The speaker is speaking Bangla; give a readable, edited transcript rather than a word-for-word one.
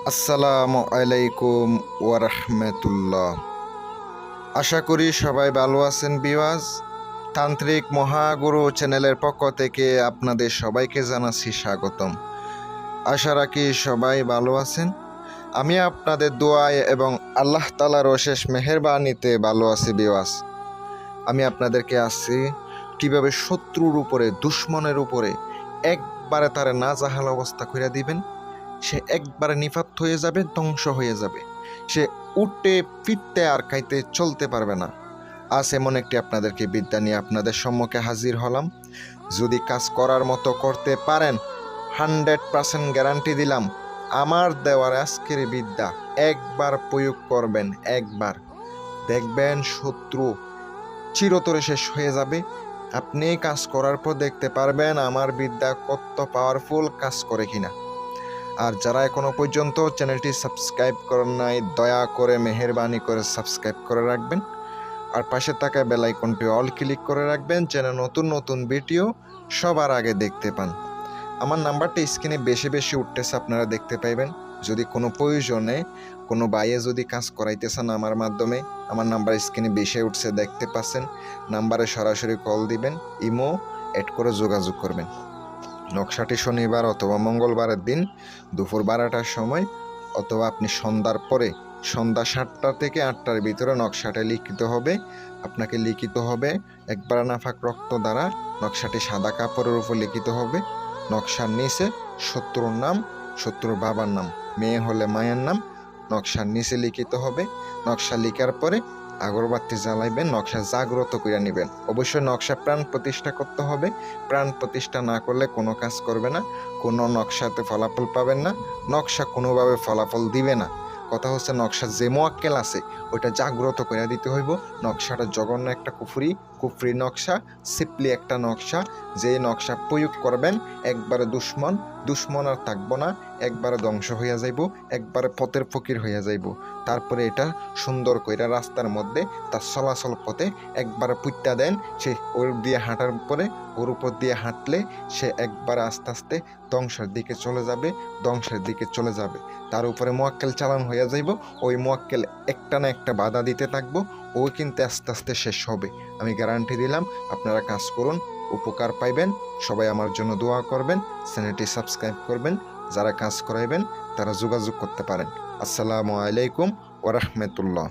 আসসালামু আলাইকুম ওয়ারহমতুল্লাহ। আশা করি সবাই ভালো আছেন বিওয়াজ। তান্ত্রিক মহাগুরু চ্যানেলের পক্ষ থেকে আপনাদের সবাইকে জানাচ্ছি স্বাগতম। আশা রাখি সবাই ভালো আছেন। আমি আপনাদের দোয়ায় এবং আল্লাহ তাআলার অশেষ মেহেরবানিতে ভালো আছি বিওয়াজ। আমি আপনাদেরকে আসছি কীভাবে শত্রুর উপরে, দুশ্মনের উপরে একবারে তারা নাজাহাল অবস্থা করে দিবেন। সে একবারে নিপাত হয়ে যাবে, ধ্বংস হয়ে যাবে। সে উঠতে ফিরতে আর খাইতে চলতে পারবে না। আজ এমন একটি আপনাদেরকে বিদ্যা নিয়ে আপনাদের সম্মুখে হাজির হলাম। যদি কাজ করার মতো করতে পারেন, 100% গ্যারান্টি দিলাম, আমার দেওয়ার আজকের বিদ্যা একবার প্রয়োগ করবেন, একবার দেখবেন শত্রু চিরতরে শেষ হয়ে যাবে। আপনি কাজ করার পর দেখতে পারবেন আমার বিদ্যা কত পাওয়ারফুল কাজ করে কিনা। আর যারা এখনো পর্যন্ত চ্যানেলটি সাবস্ক্রাইব করেন নাই, দয়া করে মেহেরবানি করে সাবস্ক্রাইব করে রাখবেন। আর পাশে থাকা বেল আইকনটি অল ক্লিক করে রাখবেন যেন নতুন নতুন ভিডিও সবার আগে দেখতে পান। আমার নাম্বারটা স্ক্রিনে বেশি বেশি উঠতেছে, আপনারা দেখতে পাইবেন। যদি কোনো প্রয়োজনে কোনো বাইয়ে যদি কাজ করাইতে চান আমার মাধ্যমে, আমার নাম্বার স্ক্রিনে বেশি উঠছে দেখতে পাচ্ছেন। নাম্বারে সরাসরি কল দিবেন, ইমো অ্যাড করে যোগাযোগ করবেন। নকশাটি শনিবার অথবা মঙ্গলবারের দিন দুপুর 12টার সময়, অথবা আপনি সন্ধ্যার পরে, সন্ধ্যা 7টা থেকে 8টার ভিতরে নকশাটা লিখিত হবে। আপনাকে লিখিত হবে একবার নাফাক রক্ত দ্বারা। নকশাটি সাদা কাপড়ের উপর লিখিত হবে। নকশার নিচে শত্রুর নাম, শত্রুর বাবার নাম, মেয়ে হলে মায়ের নাম নকশার নিচে লিখিত হবে। নকশা লিখার পরে আগরবাতি জ্বালাইবেন, নকশা জাগ্রত করে নেবেন। অবশ্যই নকশা প্রাণ প্রতিষ্ঠা করতে হবে। প্রাণ প্রতিষ্ঠা না করলে কোনো কাজ করবে না, কোনো নকশাতে ফলাফল পাবেন না, নকশা কোনোভাবে ফলাফল দিবে না। কথা হচ্ছে নকশা যে মোয়াক্কেল আছে ওইটা জাগ্রত করে দিতে হইব। নকশাটা জঘন্য একটা কুফরি নকশা, সিপলি একটা নকশা। যে নকশা প্রয়োগ করবেন একবারে দুশ্মন আর থাকবো না, একবারে ধ্বংস হইয়া যাইব, একবারে পথের ফকির হইয়া যাইব। তারপরে এটা সুন্দর কইরা রাস্তার মধ্যে তার চলাচল পথে একবারে পুইট্টা দেন। সে ওর দিয়ে হাঁটার পরে, ওর উপর দিয়ে হাঁটলে সে একবারে আস্তে আস্তে ধ্বংসের দিকে চলে যাবে। তার উপরে মোয়াক্কেল চালান হইয়া যাইব। ওই মোয়াক্কেল একটা না একটা বাধা দিতে থাকবো, ও কিন্তু আস্তে আস্তে শেষ হবে। আমি গ্যারান্টি দিলাম, আপনারা কাজ করুন, উপকার পাইবেন। সবাই আমার জন্য দোয়া করবেন, চ্যানেলটি সাবস্ক্রাইব করবেন। যারা কাজ করাইবেন তারা যোগাযোগ করতে পারেন। আসসালামু আলাইকুম ওয়া রাহমাতুল্লাহ।